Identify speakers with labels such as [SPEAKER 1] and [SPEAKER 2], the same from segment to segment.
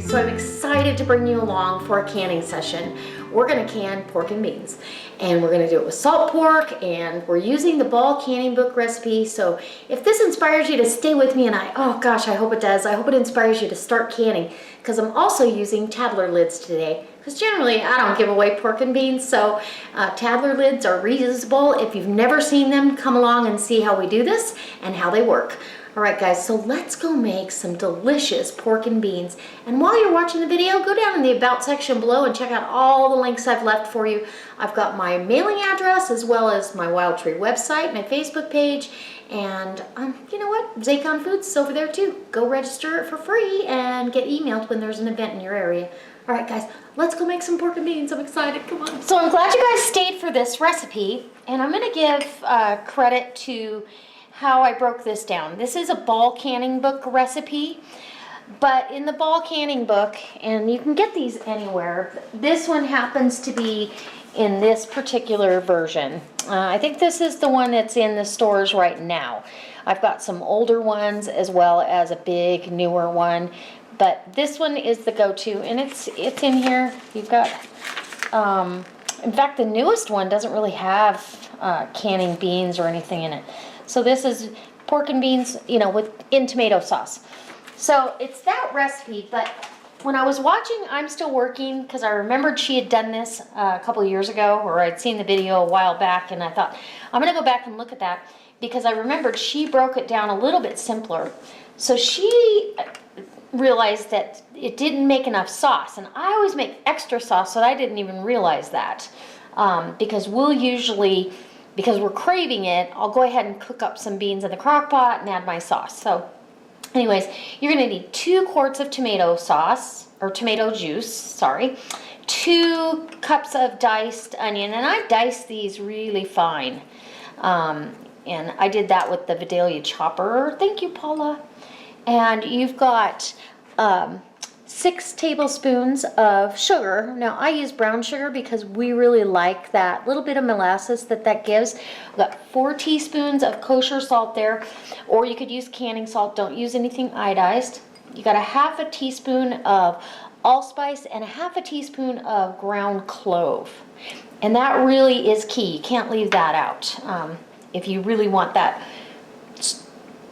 [SPEAKER 1] So I'm excited to bring you along for a canning session. We're gonna can pork and beans, and we're gonna do it with salt pork, and we're using the Ball Canning Book recipe. So if this inspires you to stay with me, and oh gosh, I hope it does. I hope it inspires you to start canning, because I'm also using Tattler lids today, because generally I don't give away pork and beans, so Tattler lids are reusable. If you've never seen them, come along and see how we do this and how they work. All right, guys, so let's go make some delicious pork and beans. And while you're watching the video, go down in the About section below and check out all the links I've left for you. I've got my mailing address as well as my Wild Tree website, my Facebook page, and you know what? Zaycon Foods is over there too. Go register it for free and get emailed when there's an event in your area. All right, guys, let's go make some pork and beans. I'm excited. Come on. So I'm glad you guys stayed for this recipe, and I'm going to give credit to how I broke this down. This is a Ball Canning Book recipe, but in the Ball Canning Book, and you can get these anywhere, this one happens to be in this particular version. I think this is the one that's in the stores right now. I've got some older ones as well as a big newer one, but this one is the go-to, and it's in here. You've got, in fact, the newest one doesn't really have canning beans or anything in it. So this is pork and beans, you know, in tomato sauce. So it's that recipe, but when I was watching I'm Still Working, because I remembered she had done this a couple of years ago, or I'd seen the video a while back, and I thought, I'm going to go back and look at that, because I remembered she broke it down a little bit simpler. So she realized that it didn't make enough sauce, and I always make extra sauce, so I didn't even realize that, because we'll usually, because we're craving it, I'll go ahead and cook up some beans in the crock pot and add my sauce. So anyways, you're going to need 2 quarts of tomato sauce, or tomato juice, sorry, 2 cups of diced onion, and I dice these really fine. And I did that with the Vidalia chopper. Thank you, Paula. And you've got 6 tablespoons of sugar. Now I use brown sugar because we really like that little bit of molasses that gives. We've got 4 teaspoons of kosher salt there, or you could use canning salt. Don't use anything iodized. You got a half a teaspoon of allspice and a half a teaspoon of ground clove. And that really is key. You can't leave that out if you really want that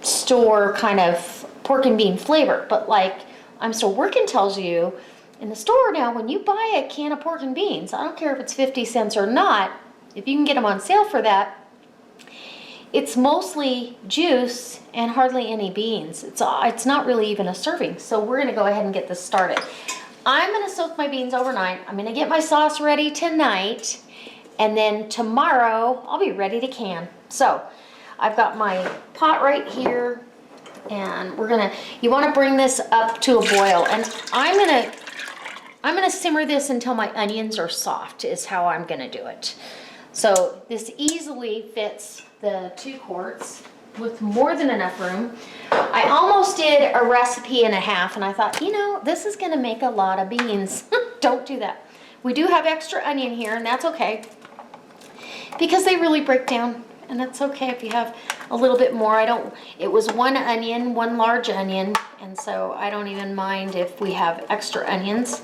[SPEAKER 1] store kind of pork and bean flavor. But like I'm Still Working tells you, in the store now, when you buy a can of pork and beans, I don't care if it's 50 cents or not, if you can get them on sale for that, it's mostly juice and hardly any beans. It's not really even a serving. So we're going to go ahead and get this started. I'm going to soak my beans overnight. I'm going to get my sauce ready tonight, and then tomorrow I'll be ready to can. So I've got my pot right here. And you want to bring this up to a boil, and I'm gonna simmer this until my onions are soft, is how I'm gonna do it. So this easily fits the 2 quarts with more than enough room. I almost did a recipe and a half, and I thought, you know, this is gonna make a lot of beans. Don't do that. We do have extra onion here, and that's okay, because they really break down. And that's okay if you have a little bit more. It was 1 onion, 1 large onion, and so I don't even mind if we have extra onions.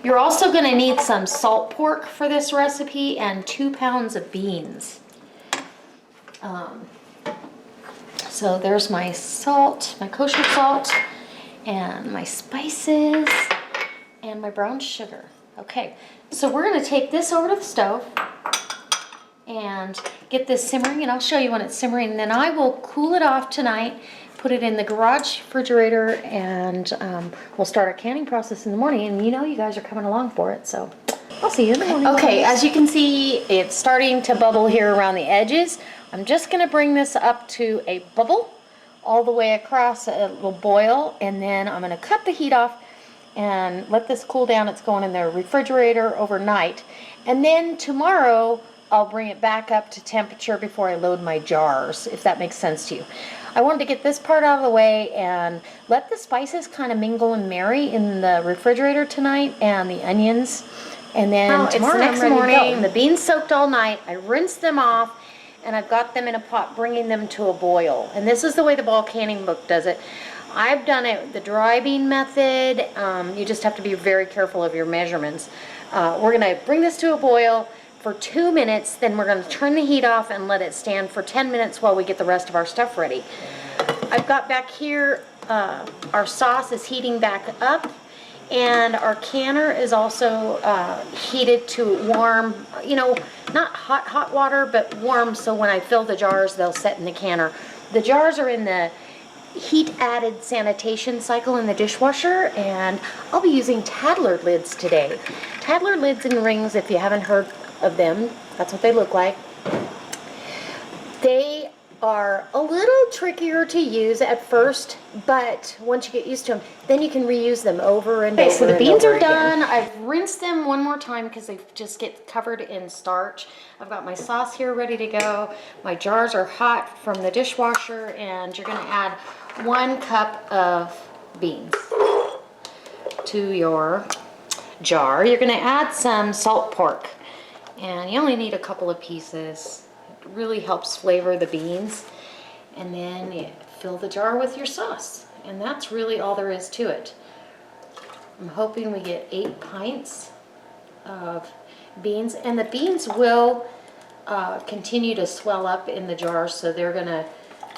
[SPEAKER 1] You're also going to need some salt pork for this recipe and 2 pounds of beans. So there's my salt, my kosher salt, and my spices, and my brown sugar. Okay, so we're going to take this over to the stove and get this simmering, and I'll show you when it's simmering, and then I will cool it off tonight, put it in the garage refrigerator, and we'll start our canning process in the morning. And you know you guys are coming along for it, so I'll see you in the morning. Okay, as you can see, it's starting to bubble here around the edges. I'm just going to bring this up to a bubble all the way across. It will boil, and then I'm going to cut the heat off and let this cool down. It's going in the refrigerator overnight, and then tomorrow I'll bring it back up to temperature before I load my jars, if that makes sense to you. I wanted to get this part out of the way and let the spices kind of mingle and marry in the refrigerator tonight, and the onions. And then tomorrow, it's the next morning, the beans soaked all night. I rinsed them off, and I've got them in a pot, bringing them to a boil. And this is the way the Ball Canning Book does it. I've done it the dry bean method. You just have to be very careful of your measurements. We're gonna bring this to a boil for 2 minutes, then we're gonna turn the heat off and let it stand for 10 minutes while we get the rest of our stuff ready. I've got back here, our sauce is heating back up, and our canner is also heated to warm, you know, not hot water, but warm, so when I fill the jars, they'll set in the canner. The jars are in the heat added sanitation cycle in the dishwasher, and I'll be using Tattler lids today. Tattler lids and rings, if you haven't heard of them, that's what they look like. They are a little trickier to use at first, but once you get used to them, then you can reuse them over and over. Okay, so the beans are done. I've rinsed them one more time because they just get covered in starch. I've got my sauce here ready to go. My jars are hot from the dishwasher, and you're gonna add 1 cup of beans to your jar. You're gonna add some salt pork, and you only need a couple of pieces. It really helps flavor the beans. And then you fill the jar with your sauce, and that's really all there is to it. I'm hoping we get 8 pints of beans, and the beans will continue to swell up in the jar, so they're gonna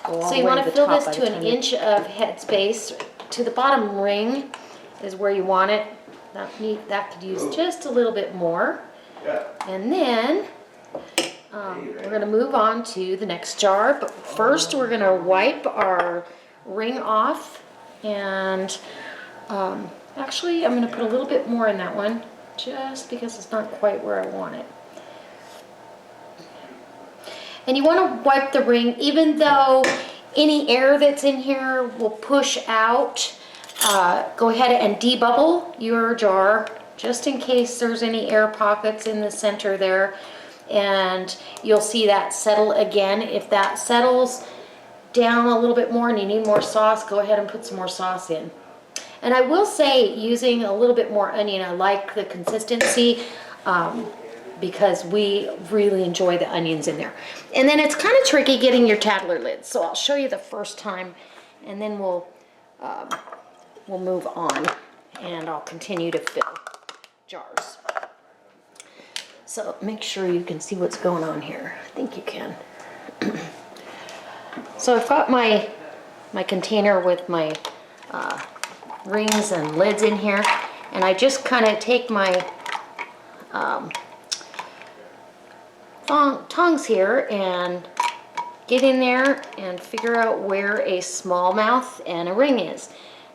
[SPEAKER 1] go all the way to the top. So you want to fill this to 1 inch of head space. To the bottom ring is where you want it. That could use just a little bit more. And then we're going to move on to the next jar, but first we're going to wipe our ring off, and actually I'm going to put a little bit more in that one just because it's not quite where I want it. And you want to wipe the ring, even though any air that's in here will push out. Go ahead and debubble your jar just in case there's any air pockets in the center there, and you'll see that settle again. If that settles down a little bit more and you need more sauce, go ahead and put some more sauce in. And I will say, using a little bit more onion, I like the consistency because we really enjoy the onions in there. And then it's kind of tricky getting your Tattler lids, so I'll show you the first time, and then we'll move on, and I'll continue to fill jars. So make sure you can see what's going on here. I think you can. So I've got my container with my rings and lids in here, and I just kind of take my tongs here and get in there and figure out where a smallmouth and a ring is.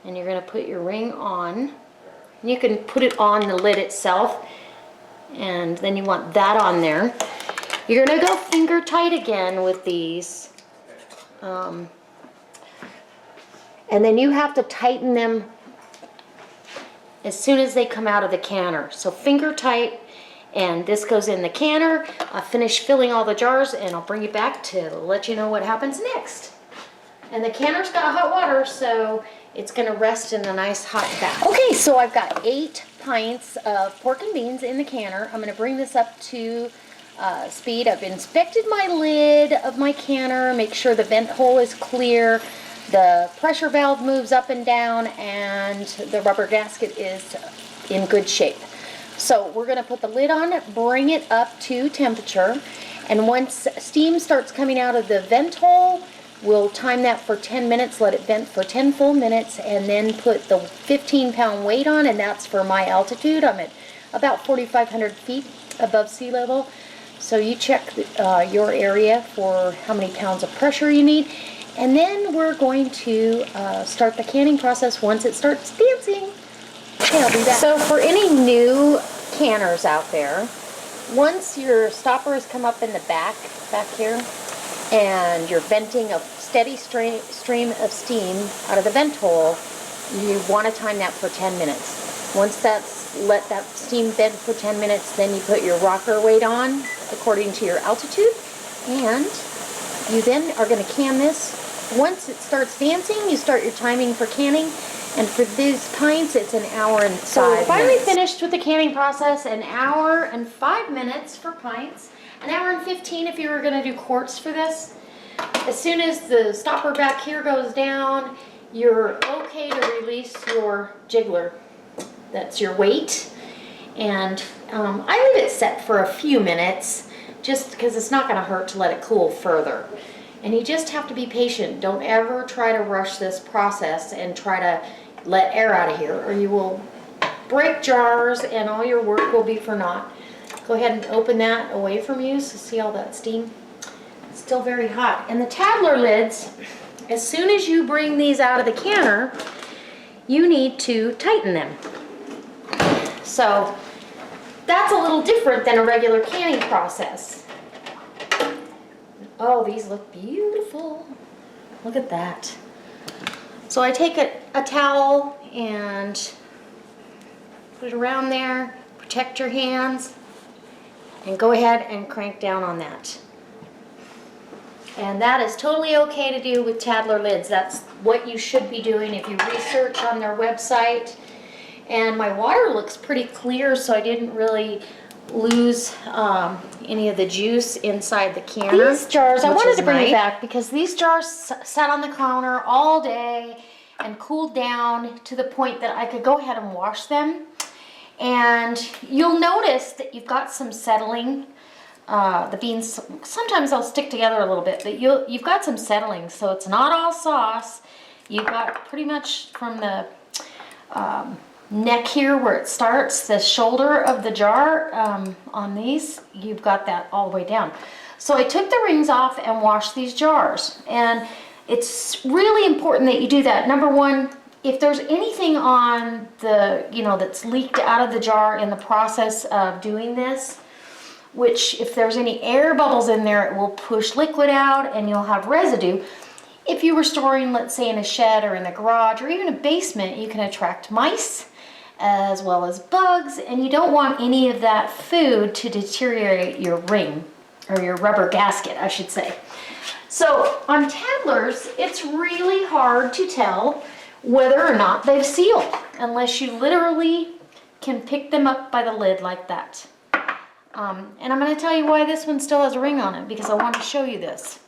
[SPEAKER 1] And you're going to put your ring on. You can put it on the lid itself, and then you want that on there. You're going to go finger tight again with these. And then you have to tighten them as soon as they come out of the canner. So finger tight, and this goes in the canner. I'll finish filling all the jars, and I'll bring you back to let you know what happens next. And the canner's got hot water, so it's going to rest in a nice hot bath. Okay, so I've got 8 pints of pork and beans in the canner. I'm going to bring this up to speed. I've inspected my lid of my canner, make sure the vent hole is clear, the pressure valve moves up and down, and the rubber gasket is in good shape. So we're going to put the lid on, bring it up to temperature, and once steam starts coming out of the vent hole, we'll time that for 10 minutes, let it vent for 10 full minutes, and then put the 15-pound weight on, and that's for my altitude. I'm at about 4,500 feet above sea level. So you check your area for how many pounds of pressure you need, and then we're going to start the canning process once it starts dancing. Okay, I'll do that. So for any new canners out there, once your stopper has come up in the back here, and you're venting a steady stream of steam out of the vent hole, you want to time that for 10 minutes. Once let that steam vent for 10 minutes, then you put your rocker weight on according to your altitude, and you then are going to can this. Once it starts dancing, you start your timing for canning, and for these pints, it's an hour and 5 minutes. So finally finished with the canning process, an hour and 5 minutes for pints. An hour and 15 if you were going to do quarts for this. As soon as the stopper back here goes down you're okay to release your jiggler. That's your weight. And I leave it set for a few minutes just because it's not going to hurt to let it cool further. And you just have to be patient. Don't ever try to rush this process and try to let air out of here, or you will break jars and all your work will be for naught. Go ahead and open that away from you so see all that steam. It's still very hot. And the Tattler lids, as soon as you bring these out of the canner, you need to tighten them. So that's a little different than a regular canning process. Oh, these look beautiful. Look at that. So I take a towel and put it around there, protect your hands, and go ahead and crank down on that. And that is totally okay to do with Tattler lids. That's what you should be doing if you research on their website. And my water looks pretty clear, so I didn't really lose any of the juice inside the canner. These jars, I wanted to bring it back because these jars sat on the counter all day and cooled down to the point that I could go ahead and wash them. And you'll notice that you've got some settling. The beans, sometimes they'll stick together a little bit, but you've got some settling, so it's not all sauce. You've got pretty much from the neck here where it starts, the shoulder of the jar on these, you've got that all the way down. So I took the rings off and washed these jars, and it's really important that you do that. Number one, if there's anything on the, that's leaked out of the jar in the process of doing this, which if there's any air bubbles in there, it will push liquid out and you'll have residue. If you were storing, let's say, in a shed or in a garage or even a basement, you can attract mice as well as bugs, and you don't want any of that food to deteriorate your ring, or your rubber gasket, I should say. So on Tattlers, it's really hard to tell whether or not they've sealed, unless you literally can pick them up by the lid like that. And I'm going to tell you why this one still has a ring on it, because I want to show you this.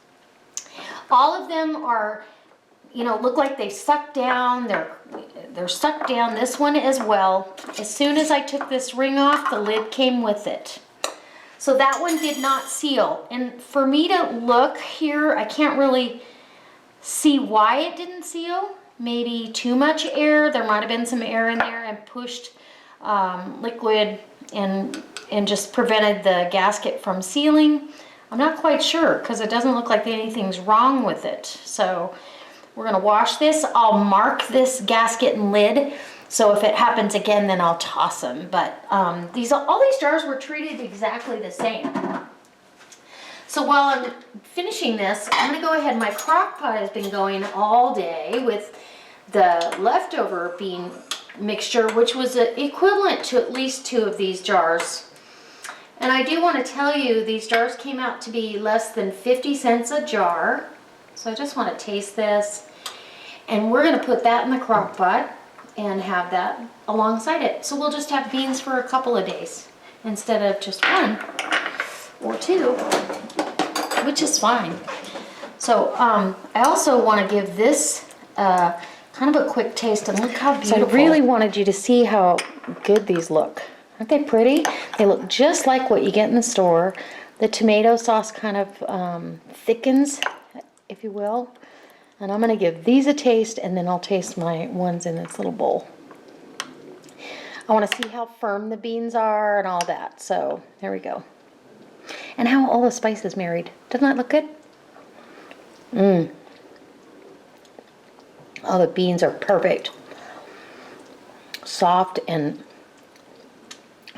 [SPEAKER 1] All of them are, look like they sucked down. They're sucked down. This one as well. As soon as I took this ring off, the lid came with it. So that one did not seal. And for me to look here, I can't really see why it didn't seal. Maybe too much air. There might have been some air in there and pushed liquid and just prevented the gasket from sealing. I'm not quite sure because it doesn't look like anything's wrong with it. So we're going to wash this. I'll mark this gasket and lid, so if it happens again, then I'll toss them. But all these jars were treated exactly the same. So while I'm finishing this, I'm going to go ahead. My crock pot has been going all day with the leftover bean mixture, which was equivalent to at least 2 of these jars. And I do want to tell you, these jars came out to be less than 50 cents a jar. So I just want to taste this. And we're going to put that in the crock pot and have that alongside it. So we'll just have beans for a couple of days instead of just 1 or 2, which is fine. So I also want to give this kind of a quick taste, and look how beautiful. So I really wanted you to see how good these look. Aren't they pretty? They look just like what you get in the store. The tomato sauce kind of thickens, if you will. And I'm going to give these a taste, and then I'll taste my ones in this little bowl. I want to see how firm the beans are and all that. So there we go. And how all the spices married. Doesn't that look good? Oh, the beans are perfect. Soft and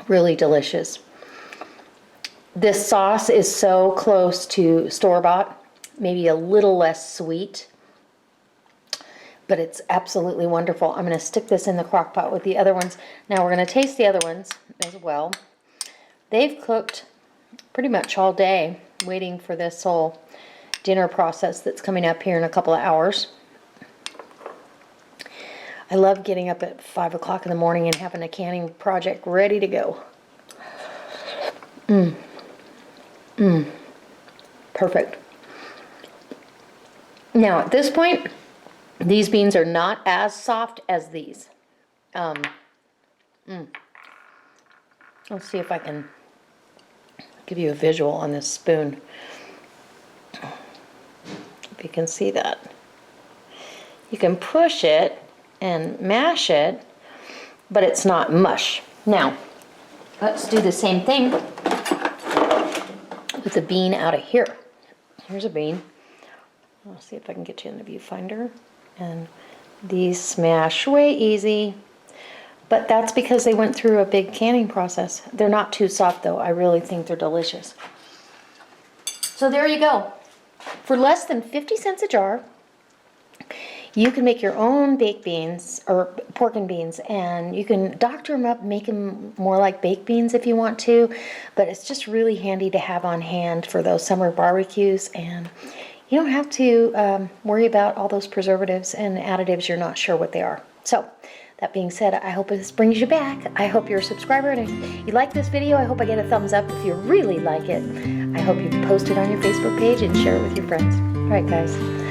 [SPEAKER 1] really delicious. This sauce is so close to store-bought, maybe a little less sweet, but it's absolutely wonderful. I'm going to stick this in the crock pot with the other ones. Now we're going to taste the other ones as well. They've cooked pretty much all day waiting for this whole dinner process that's coming up here in a couple of hours. I love getting up at 5 o'clock in the morning and having a canning project ready to go. Perfect. Now at this point, These beans are not as soft as these. Let's see if I can give you a visual on this spoon. If you can see that. You can push it and mash it, but it's not mush. Now, let's do the same thing with the bean out of here. Here's a bean. I'll see if I can get you in the viewfinder. And these smash way easy, but that's because they went through a big canning process. They're not too soft though. I really think they're delicious. So there you go. For less than 50 cents a jar, you can make your own baked beans or pork and beans, and you can doctor them up, make them more like baked beans if you want to, but it's just really handy to have on hand for those summer barbecues, and you don't have to worry about all those preservatives and additives you're not sure what they are. So that being said, I hope this brings you back. I hope you're a subscriber, and if you like this video, I hope I get a thumbs up. If you really like it, I hope you post it on your Facebook page and share it with your friends. All right, guys.